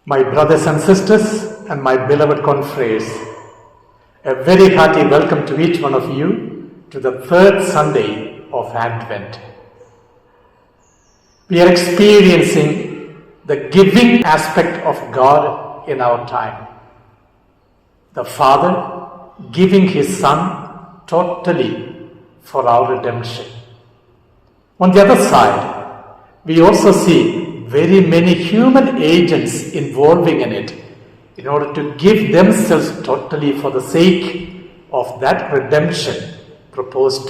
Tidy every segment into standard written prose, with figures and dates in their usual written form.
My brothers and sisters and my beloved confreres, a very hearty welcome to each one of you to the third Sunday of Advent. We are experiencing the giving aspect of God in our time. The Father giving His Son totally for our redemption. On the other side, we also see very many human agents involving in it in order to give themselves totally for the sake of that redemption proposed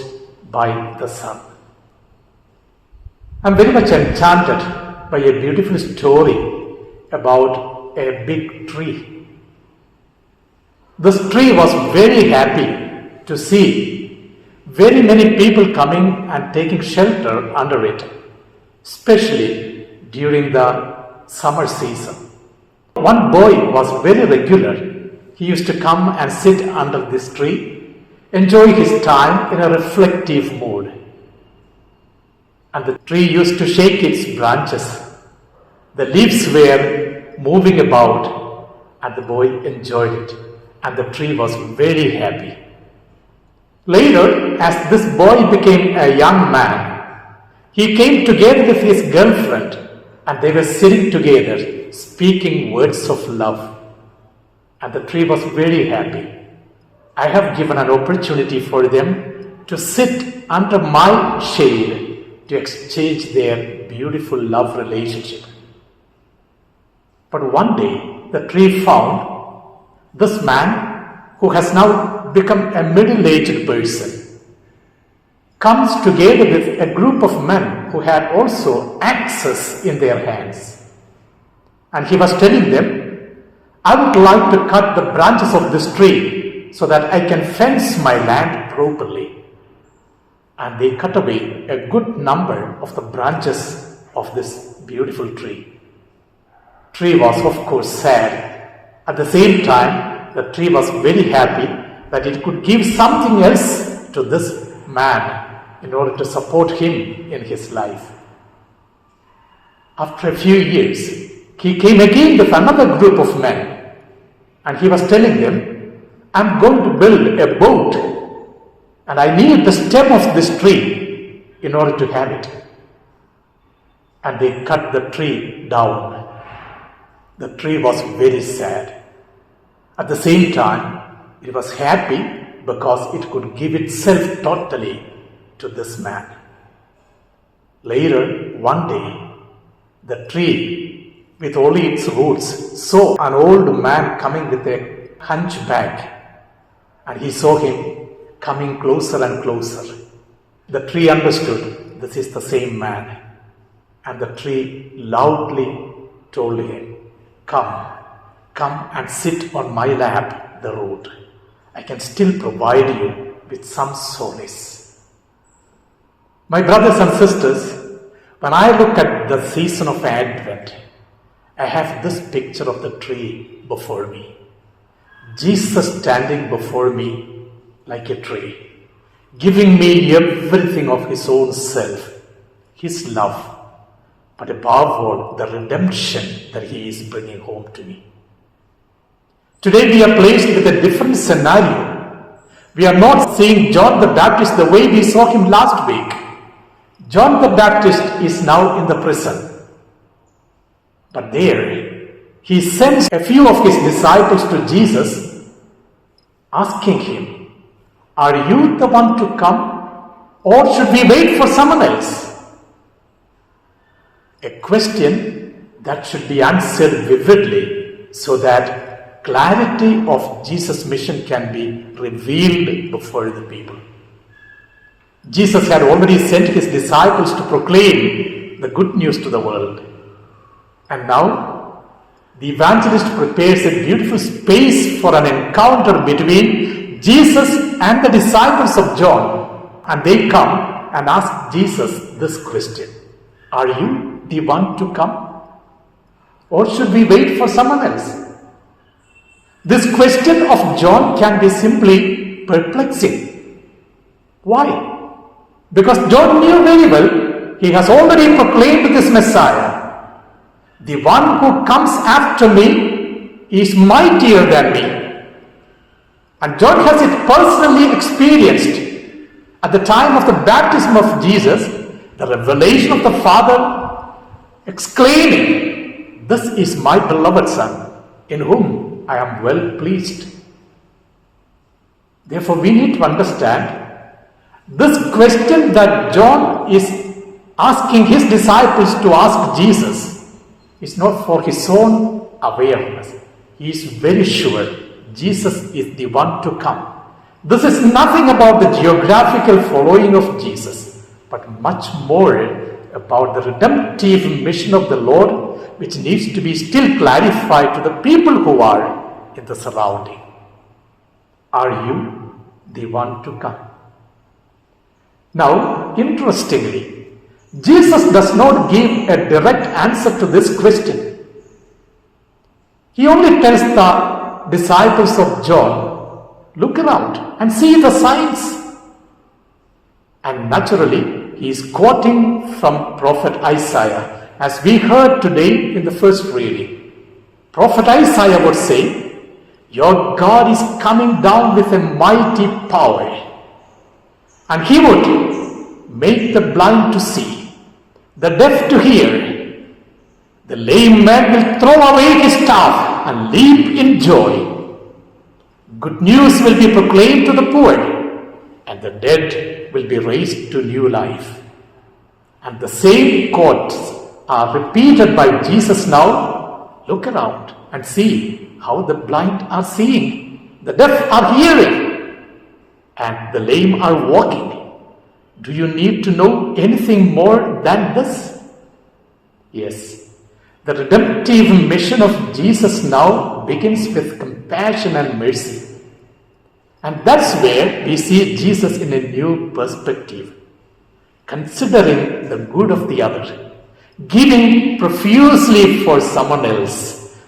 by the Son. I'm very much enchanted by a beautiful story about a big tree. This tree was very happy to see very many people coming and taking shelter under it, especially during the summer season. One boy was very regular. He used to come and sit under this tree, enjoy his time in a reflective mood. And the tree used to shake its branches. The leaves were moving about and the boy enjoyed it. And the tree was very happy. Later, as this boy became a young man, he came together with his girlfriend and they were sitting together, speaking words of love. And the tree was very happy. I have given an opportunity for them to sit under my shade to exchange their beautiful love relationship. But one day, the tree found this man, who has now become a middle-aged person, comes together with a group of men who had also axes in their hands. And he was telling them, I would like to cut the branches of this tree so that I can fence my land properly. And they cut away a good number of the branches of this beautiful tree. Tree was of course sad. At the same time, the tree was very happy that it could give something else to this man in order to support him in his life. After a few years, he came again with another group of men and he was telling them, I'm going to build a boat and I need the stem of this tree in order to have it. And they cut the tree down. The tree was very sad. At the same time, it was happy because it could give itself totally to this man. Later, one day, the tree with only its roots saw an old man coming with a hunchback, and he saw him coming closer and closer. The tree understood this is the same man, and the tree loudly told him, come and sit on my lap, the root. I can still provide you with some solace. My brothers and sisters, when I look at the season of Advent, I have this picture of the tree before me. Jesus standing before me like a tree, giving me everything of His own self, His love, but above all, the redemption that He is bringing home to me. Today we are placed with a different scenario. We are not seeing John the Baptist the way we saw him last week. John the Baptist is now in the prison. But there, he sends a few of his disciples to Jesus, asking him, are you the one to come, or should we wait for someone else? A question that should be answered vividly so that clarity of Jesus' mission can be revealed before the people. Jesus had already sent His disciples to proclaim the good news to the world. And now, the evangelist prepares a beautiful space for an encounter between Jesus and the disciples of John. And they come and ask Jesus this question, are you the one to come? Or should we wait for someone else? This question of John can be simply perplexing. Why? Because John knew very well he has already proclaimed this Messiah. The one who comes after me is mightier than me. And John has it personally experienced at the time of the baptism of Jesus, the revelation of the Father exclaiming, "This is my beloved Son, in whom I am well pleased." Therefore, we need to understand this question that John is asking his disciples to ask Jesus is not for his own awareness. He is very sure Jesus is the one to come. This is nothing about the geographical following of Jesus, but much more about the redemptive mission of the Lord, which needs to be still clarified to the people who are in the surrounding. Are you the one to come? Now, interestingly, Jesus does not give a direct answer to this question. He only tells the disciples of John, look around and see the signs. And naturally, he is quoting from Prophet Isaiah, as we heard today in the first reading. Prophet Isaiah would say, "Your God is coming down with a mighty power, and he would make the blind to see, the deaf to hear. The lame man will throw away his staff and leap in joy. Good news will be proclaimed to the poor, and the dead will be raised to new life." And the same quotes are repeated by Jesus now. Look around and see how the blind are seeing, the deaf are hearing, and the lame are walking. Do you need to know anything more than this? Yes, the redemptive mission of Jesus now begins with compassion and mercy. And that's where we see Jesus in a new perspective, considering the good of the other, giving profusely for someone else,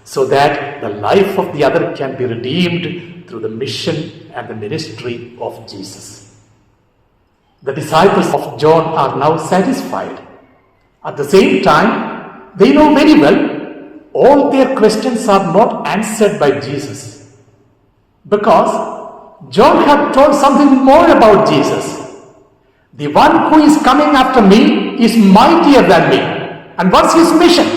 so that the life of the other can be redeemed through the mission and the ministry of Jesus. The disciples of John are now satisfied. At the same time, they know very well all their questions are not answered by Jesus, because John had told something more about Jesus. The one who is coming after me is mightier than me. And what's his mission?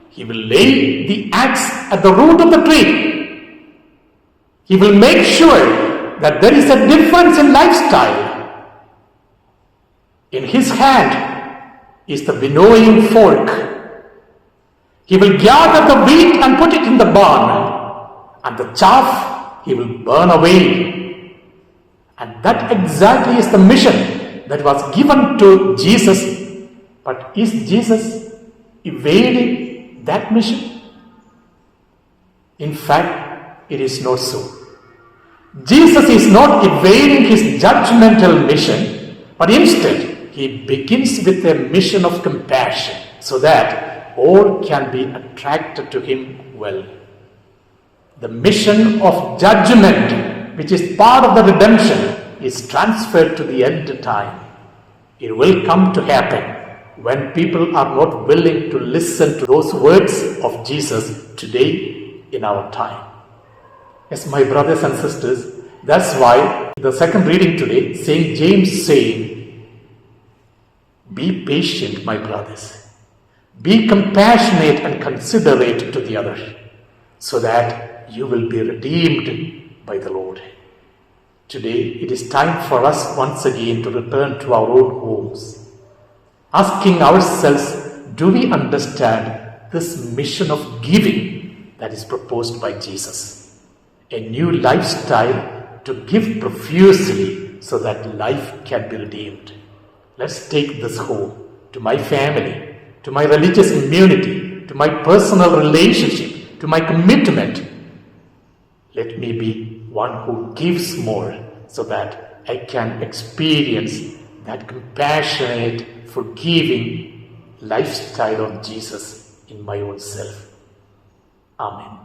He will lay the axe at the root of the tree. He will make sure that there is a difference in lifestyle. In his hand is the winnowing fork. He will gather the wheat and put it in the barn, and the chaff he will burn away. And that exactly is the mission that was given to Jesus. But is Jesus evading that mission? In fact, it is not so. Jesus is not evading his judgmental mission, but instead, he begins with a mission of compassion so that all can be attracted to him well. The mission of judgment, which is part of the redemption, is transferred to the end time. It will come to happen when people are not willing to listen to those words of Jesus today in our time. Yes, my brothers and sisters, that's why the second reading today, St. James saying, "Be patient, my brothers. Be compassionate and considerate to the other, so that you will be redeemed by the Lord." Today, it is time for us once again to return to our own homes, asking ourselves, do we understand this mission of giving that is proposed by Jesus? A new lifestyle to give profusely so that life can be redeemed. Let's take this home to my family, to my religious community, to my personal relationship, to my commitment. Let me be one who gives more so that I can experience that compassionate, forgiving lifestyle of Jesus in my own self. Amen.